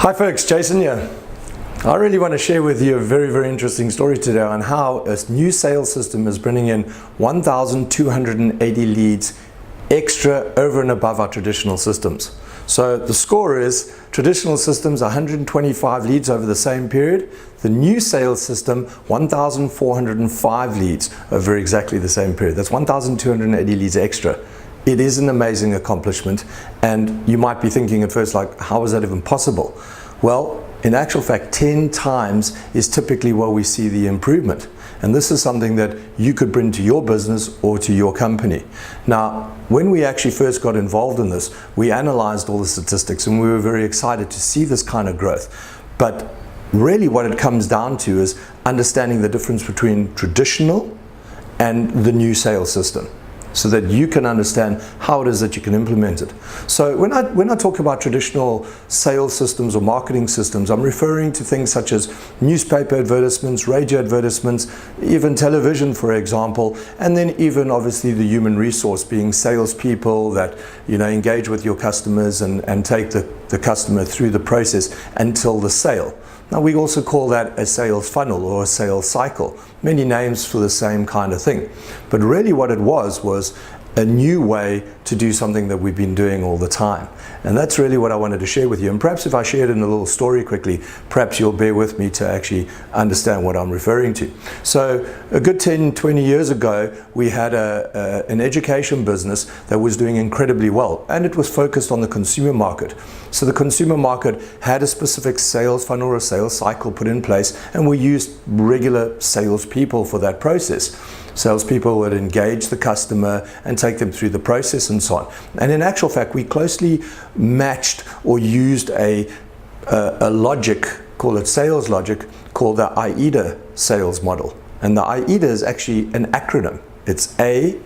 Hi folks, Jason here. I really want to share with you a very interesting story today on how a new sales system is bringing in 1,280 leads extra over and above our traditional systems. So the score is traditional systems 125 leads over the same period, the new sales system 1,405 leads over exactly the same period. That's 1,280 leads extra. It is an amazing accomplishment, and you might be thinking at first, like, how is that even possible? Well, in actual fact, 10 times is typically where we see the improvement. And this is something that you could bring to your business or to your company. Now, when we actually first got involved in this, we analyzed all the statistics and we were very excited to see this kind of growth. But really what it comes down to is understanding the difference between traditional and the new sales system, so that you can understand how it is that you can implement it. So when I talk about traditional sales systems or marketing systems, I'm referring to things such as newspaper advertisements, radio advertisements, even television, for example, and then even obviously the human resource, being salespeople that engage with your customers and take the customer through the process until the sale. Now, we also call that a sales funnel or a sales cycle. Many names for the same kind of thing. But really what it was a new way to do something that we've been doing all the time. And that's really what I wanted to share with you. And perhaps if I share it in a little story quickly, perhaps you'll bear with me to actually understand what I'm referring to. So a good 10, 20 years ago, we had an education business that was doing incredibly well, and it was focused on the consumer market. So the consumer market had a specific sales funnel or a sales cycle put in place, and we used regular salespeople for that process. Salespeople would engage the customer and take them through the process and so on. And in actual fact, we closely matched or used a logic, call it sales logic, called the AIDA sales model. And the AIDA is actually an acronym. It's AIDA.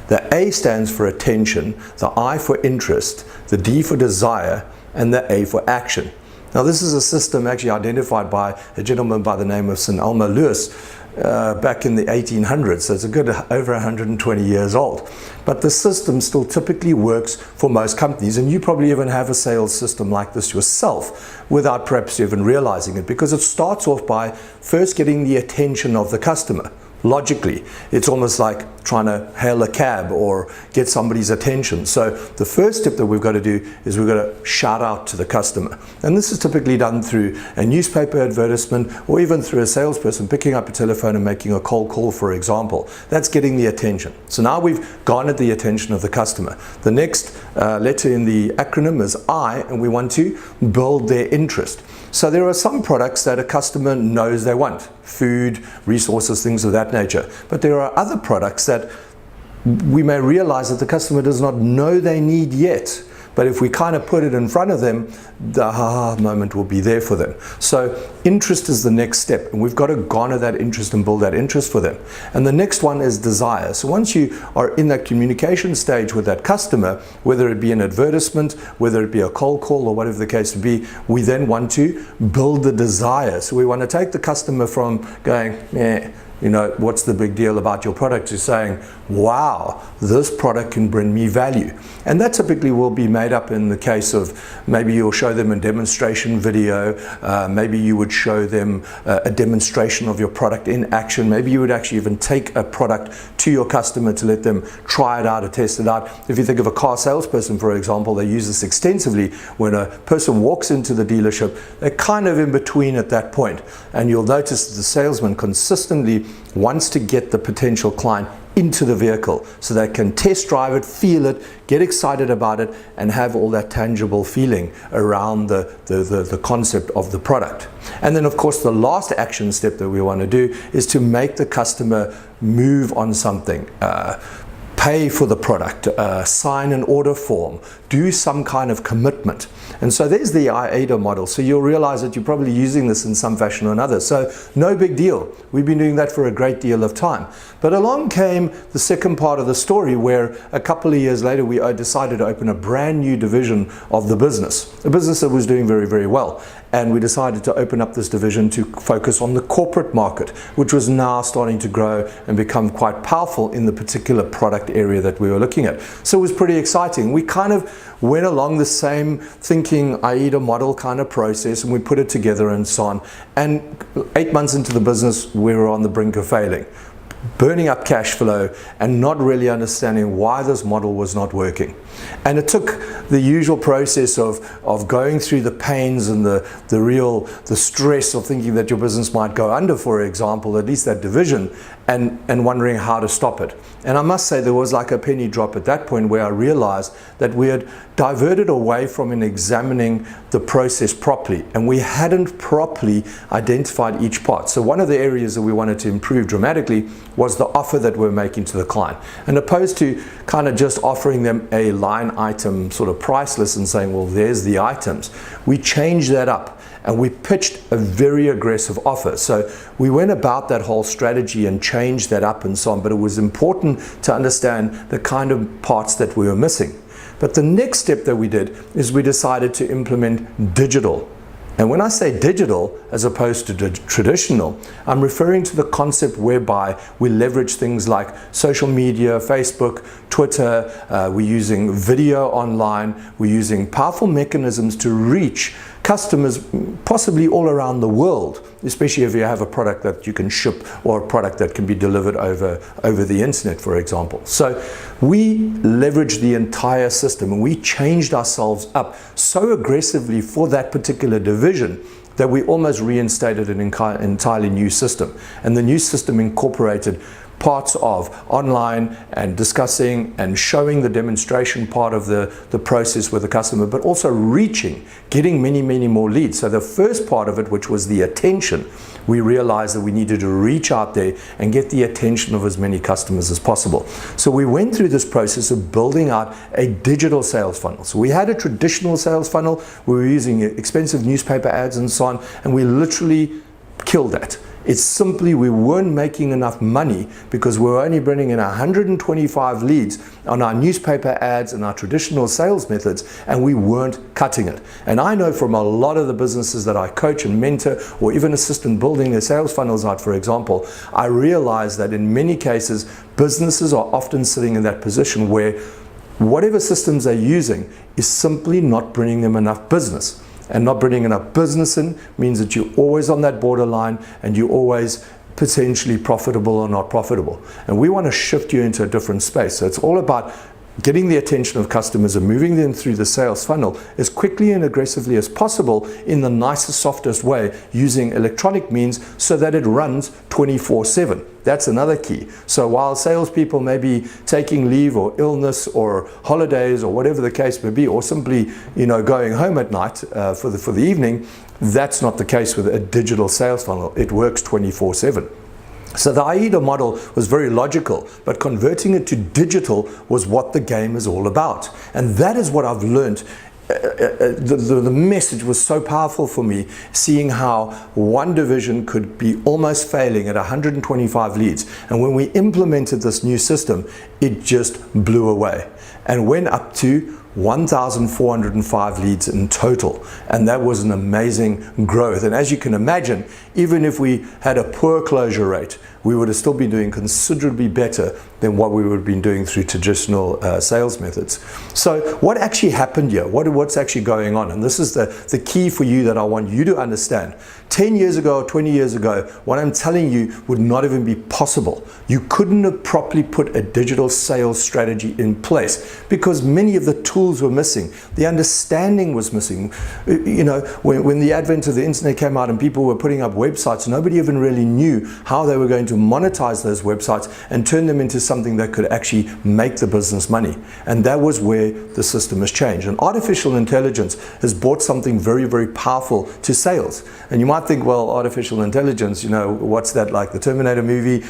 The A stands for attention, the I for interest, the D for desire, and the A for action. Now, this is a system actually identified by a gentleman by the name of St. Elmo Lewis back in the 1800s, so it's a good over 120 years old. But the system still typically works for most companies, and you probably even have a sales system like this yourself without perhaps even realizing it, because it starts off by first getting the attention of the customer. Logically, it's almost like trying to hail a cab or get somebody's attention. So the first step that we've got to do is we've got to shout out to the customer. And this is typically done through a newspaper advertisement or even through a salesperson picking up a telephone and making a cold call, for example. That's getting the attention. So now we've garnered the attention of the customer. The next letter in the acronym is I, and we want to build their interest. So there are some products that a customer knows they want, food, resources, things of that nature. But there are other products that we may realize that the customer does not know they need yet. But if we kind of put it in front of them, the aha moment will be there for them. So interest is the next step, and we've got to garner that interest and build that interest for them. And the next one is desire. So once you are in that communication stage with that customer, whether it be an advertisement, whether it be a cold call or whatever the case may be, we then want to build the desire. So we want to take the customer from going, what's the big deal about your product, to saying, wow, this product can bring me value. And that typically will be made up in the case of maybe you'll show them a demonstration video, maybe you would show them a demonstration of your product in action, maybe you would actually even take a product to your customer to let them try it out or test it out. If you think of a car salesperson, for example, they use this extensively. When a person walks into the dealership, they're kind of in between at that point, and you'll notice that the salesman consistently wants to get the potential client into the vehicle so they can test drive it, feel it, get excited about it, and have all that tangible feeling around the concept of the product. And then of course the last action step that we want to do is to make the customer move on something. Pay for the product, sign an order form, do some kind of commitment. And so there's the AIDA model. So you'll realize that you're probably using this in some fashion or another. So no big deal. We've been doing that for a great deal of time. But along came the second part of the story, where a couple of years later we decided to open a brand new division of the business, a business that was doing very well. And we decided to open up this division to focus on the corporate market, which was now starting to grow and become quite powerful in the particular product product area that we were looking at. So it was pretty exciting. We kind of went along the same thinking AIDA model kind of process, and we put it together and so on. And 8 months into the business, we were on the brink of failing, burning up cash flow and not really understanding why this model was not working. And it took the usual process of going through the pains and the stress of thinking that your business might go under, for example, at least that division, and wondering how to stop it. And I must say there was like a penny drop at that point where I realized that we had diverted away from examining the process properly, and we hadn't properly identified each part. So one of the areas that we wanted to improve dramatically was the offer that we're making to the client. And opposed to kind of just offering them a line item sort of price list and saying, well, there's the items, we changed that up. And we pitched a very aggressive offer. So we went about that whole strategy and changed that up and so on, but it was important to understand the kind of parts that we were missing. But the next step that we did is we decided to implement digital. And when I say digital as opposed to traditional, I'm referring to the concept whereby we leverage things like social media, Facebook, Twitter, we're using video online, we're using powerful mechanisms to reach customers possibly all around the world, especially if you have a product that you can ship or a product that can be delivered over the internet, for example. So we leveraged the entire system and we changed ourselves up so aggressively for that particular division that we almost reinstated an entirely new system. And the new system incorporated parts of online and discussing and showing the demonstration part of the process with the customer, but also reaching, getting many, many more leads. So the first part of it, which was the attention, we realized that we needed to reach out there and get the attention of as many customers as possible. So we went through this process of building out a digital sales funnel. So we had a traditional sales funnel, we were using expensive newspaper ads and so on, and we literally killed that. It's simply we weren't making enough money because we were only bringing in 125 leads on our newspaper ads and our traditional sales methods, and we weren't cutting it. And I know from a lot of the businesses that I coach and mentor or even assist in building their sales funnels out, for example, I realize that in many cases businesses are often sitting in that position where whatever systems they're using is simply not bringing them enough business. And not bringing enough business in means that you're always on that borderline and you're always potentially profitable or not profitable. And we want to shift you into a different space. So it's all about getting the attention of customers and moving them through the sales funnel as quickly and aggressively as possible in the nicest, softest way using electronic means so that it runs 24/7. That's another key. So while salespeople may be taking leave or illness or holidays or whatever the case may be, or simply going home at night for the evening, that's not the case with a digital sales funnel. It works 24/7. So the AIDA model was very logical, but converting it to digital was what the game is all about. And that is what I've learned. The message was so powerful for me, seeing how one division could be almost failing at 125 leads. And when we implemented this new system, it just blew away and went up to 1,405 leads in total, and that was an amazing growth. And as you can imagine, even if we had a poor closure rate, we would have still been doing considerably better than what we would have been doing through traditional sales methods. So what actually happened here? What's actually going on? And this is the key for you that I want you to understand. 10 years ago or 20 years ago, what I'm telling you would not even be possible. You couldn't have properly put a digital sales strategy in place because many of the tools were missing. The understanding was missing. When the advent of the internet came out and people were putting up websites, nobody even really knew how they were going to monetize those websites and turn them into something that could actually make the business money. And that was where the system has changed. And artificial intelligence has brought something very, very powerful to sales. And you might think, well, artificial intelligence, what's that, like the Terminator movie,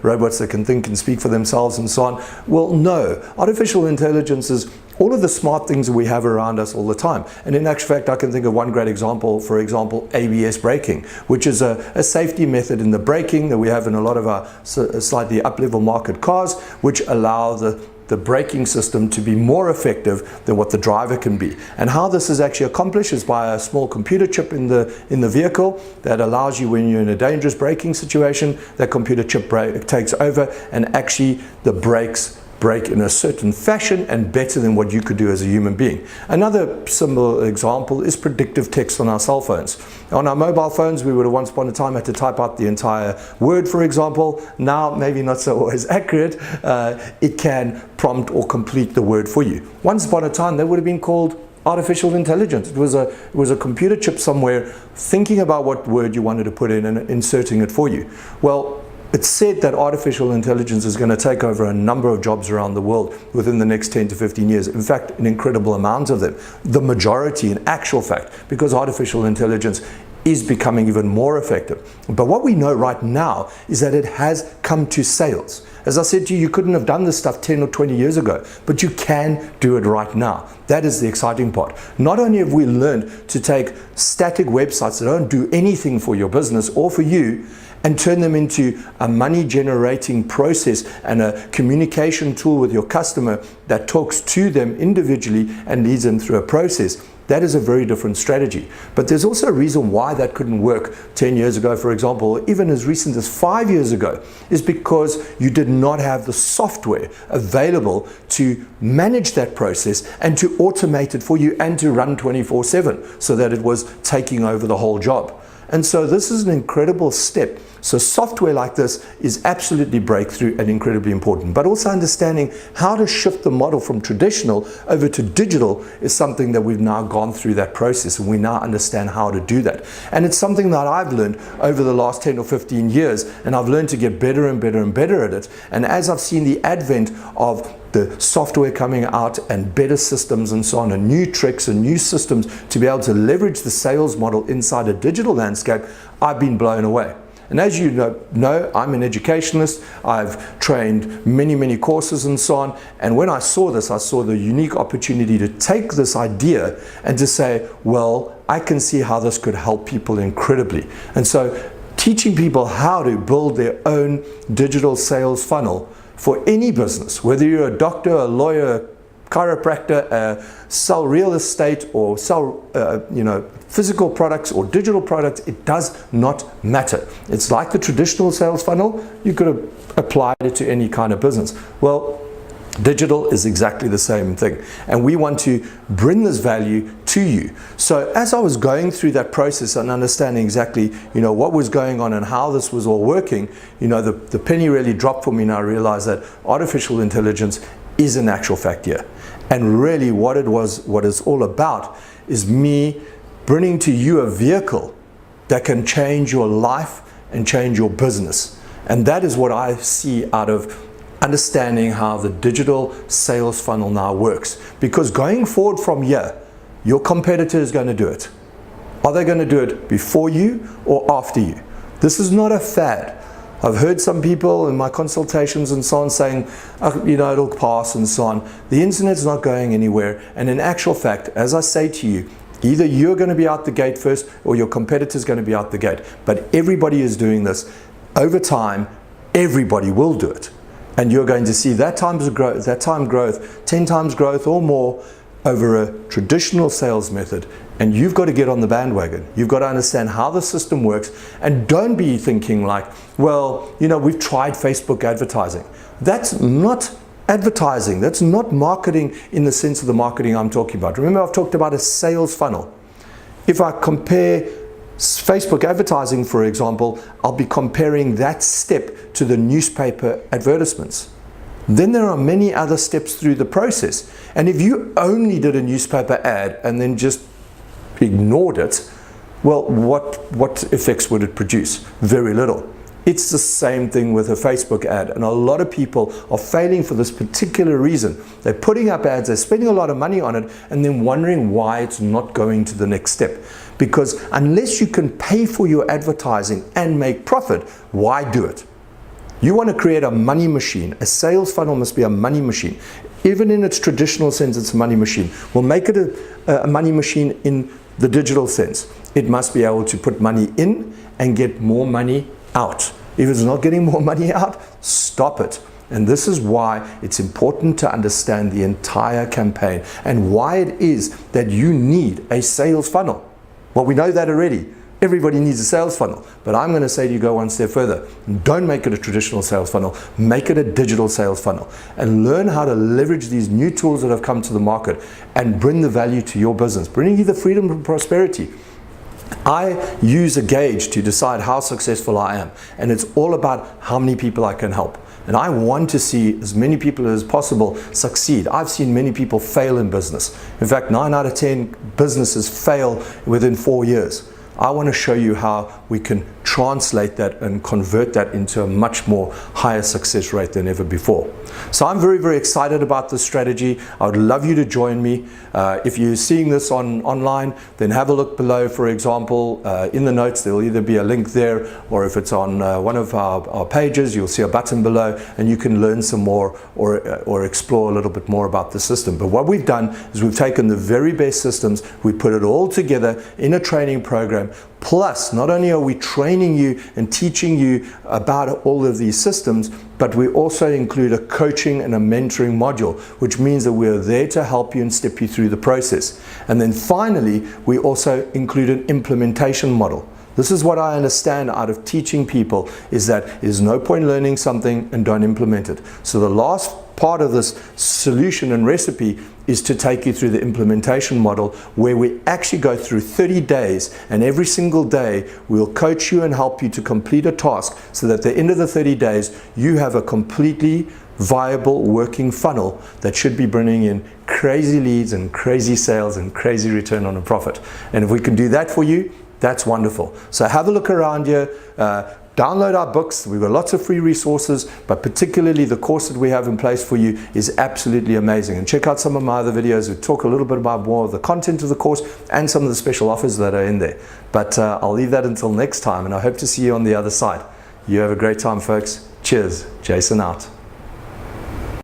robots that can think and speak for themselves and so on. Well, no. Artificial intelligence is all of the smart things that we have around us all the time. And in actual fact, I can think of one great example, for example, ABS braking, which is a safety method in the braking that we have in a lot of our slightly up-level market cars, which allow the braking system to be more effective than what the driver can be. And how this is actually accomplished is by a small computer chip in the vehicle that allows you, when you're in a dangerous braking situation, that computer chip takes over and actually the brakes break in a certain fashion and better than what you could do as a human being. Another simple example is predictive text on our cell phones. On our mobile phones, we would have once upon a time had to type out the entire word, for example. Now, maybe not so always accurate, it can prompt or complete the word for you. Once upon a time, that would have been called artificial intelligence. It was a computer chip somewhere thinking about what word you wanted to put in and inserting it for you. Well, it's said that artificial intelligence is going to take over a number of jobs around the world within the next 10 to 15 years. In fact, an incredible amount of them. The majority, in actual fact, because artificial intelligence is becoming even more effective. But what we know right now is that it has come to sales. As I said to you, you couldn't have done this stuff 10 or 20 years ago, but you can do it right now. That is the exciting part. Not only have we learned to take static websites that don't do anything for your business or for you and turn them into a money generating process and a communication tool with your customer that talks to them individually and leads them through a process. That is a very different strategy. But there's also a reason why that couldn't work 10 years ago, for example, or even as recent as 5 years ago, is because you did not have the software available to manage that process and to automate it for you and to run 24/7 so that it was taking over the whole job. And so this is an incredible step. So software like this is absolutely breakthrough and incredibly important. But also understanding how to shift the model from traditional over to digital is something that we've now gone through that process, and we now understand how to do that. And it's something that I've learned over the last 10 or 15 years, and I've learned to get better and better and better at it. And as I've seen the advent of the software coming out and better systems and so on, and new tricks and new systems to be able to leverage the sales model inside a digital landscape, I've been blown away. And as you know, I'm an educationalist. I've trained many courses and so on. And when I saw this, I saw the unique opportunity to take this idea and to say, well, I can see how this could help people incredibly. And so teaching people how to build their own digital sales funnel for any business, whether you're a doctor, a lawyer, chiropractor, sell real estate, or sell physical products or digital products, it does not matter. It's like the traditional sales funnel. You could have applied it to any kind of business. Well, digital is exactly the same thing, and we want to bring this value to you. So as I was going through that process and understanding exactly what was going on and how this was all working, the penny really dropped for me, and I realized that artificial intelligence is an actual fact here. And really what it's all about is me bringing to you a vehicle that can change your life and change your business. And that is what I see out of understanding how the digital sales funnel now works. Because going forward from here, your competitor is going to do it. Are they going to do it before you or after you? This is not a fad. I've heard some people in my consultations and so on saying, it'll pass and so on. The internet's not going anywhere. And in actual fact, as I say to you, either you're going to be out the gate first or your competitor's going to be out the gate. But everybody is doing this. Over time, everybody will do it. And you're going to see that time growth, 10 times growth or more over a traditional sales method. And you've got to get on the bandwagon. You've got to understand how the system works, and don't be thinking like, well, we've tried Facebook advertising. That's not advertising. That's not marketing in the sense of the marketing I'm talking about. Remember, I've talked about a sales funnel. If I compare Facebook advertising, for example, I'll be comparing that step to the newspaper advertisements. Then there are many other steps through the process. And if you only did a newspaper ad and then just ignored it, well, what effects would it produce? Very little. It's the same thing with a Facebook ad, and a lot of people are failing for this particular reason. They're putting up ads, they're spending a lot of money on it, and then wondering why it's not going to the next step. Because unless you can pay for your advertising and make profit, why do it? You want to create a money machine. A sales funnel must be a money machine. Even in its traditional sense, it's a money machine. We'll make it a money machine in the digital sense. It must be able to put money in and get more money out. If it's not getting more money out, stop it. And this is why it's important to understand the entire campaign and why it is that you need a sales funnel. Well, we know that already. everybody needs a sales funnel, but I'm going to say to you, go one step further. Don't make it a traditional sales funnel, make it a digital sales funnel, and learn how to leverage these new tools that have come to the market and bring the value to your business, bringing you the freedom and prosperity. I use a gauge to decide how successful I am, and it's all about how many people I can help. And I want to see as many people as possible succeed. I've seen many people fail in business. In fact, 9 out of 10 businesses fail within 4 years. I want to show you how we can translate that and convert that into a much more higher success rate than ever before. So I'm very, very excited about this strategy. I would love you to join me. If you're seeing this online, then have a look below. For example, in the notes, there'll either be a link there, or if it's on one of our pages, you'll see a button below, and you can learn some more or explore a little bit more about the system. But what we've done is we've taken the very best systems, we put it all together in a training program. Plus, not only are we training you and teaching you about all of these systems, but we also include a coaching and a mentoring module, which means that we're there to help you and step you through the process. And then finally, we also include an implementation model. This is what I understand out of teaching people, is that there's no point learning something and don't implement it. So the last part of this solution and recipe is to take you through the implementation model, where we actually go through 30 days, and every single day we'll coach you and help you to complete a task, so that at the end of the 30 days you have a completely viable working funnel that should be bringing in crazy leads and crazy sales and crazy return on a profit. And if we can do that for you, that's wonderful. So have a look around here. Download our books. We've got lots of free resources, but particularly the course that we have in place for you is absolutely amazing. And check out some of my other videos that talk a little bit about more of the content of the course and some of the special offers that are in there. But I'll leave that until next time, and I hope to see you on the other side. You have a great time, folks. Cheers. Jason out.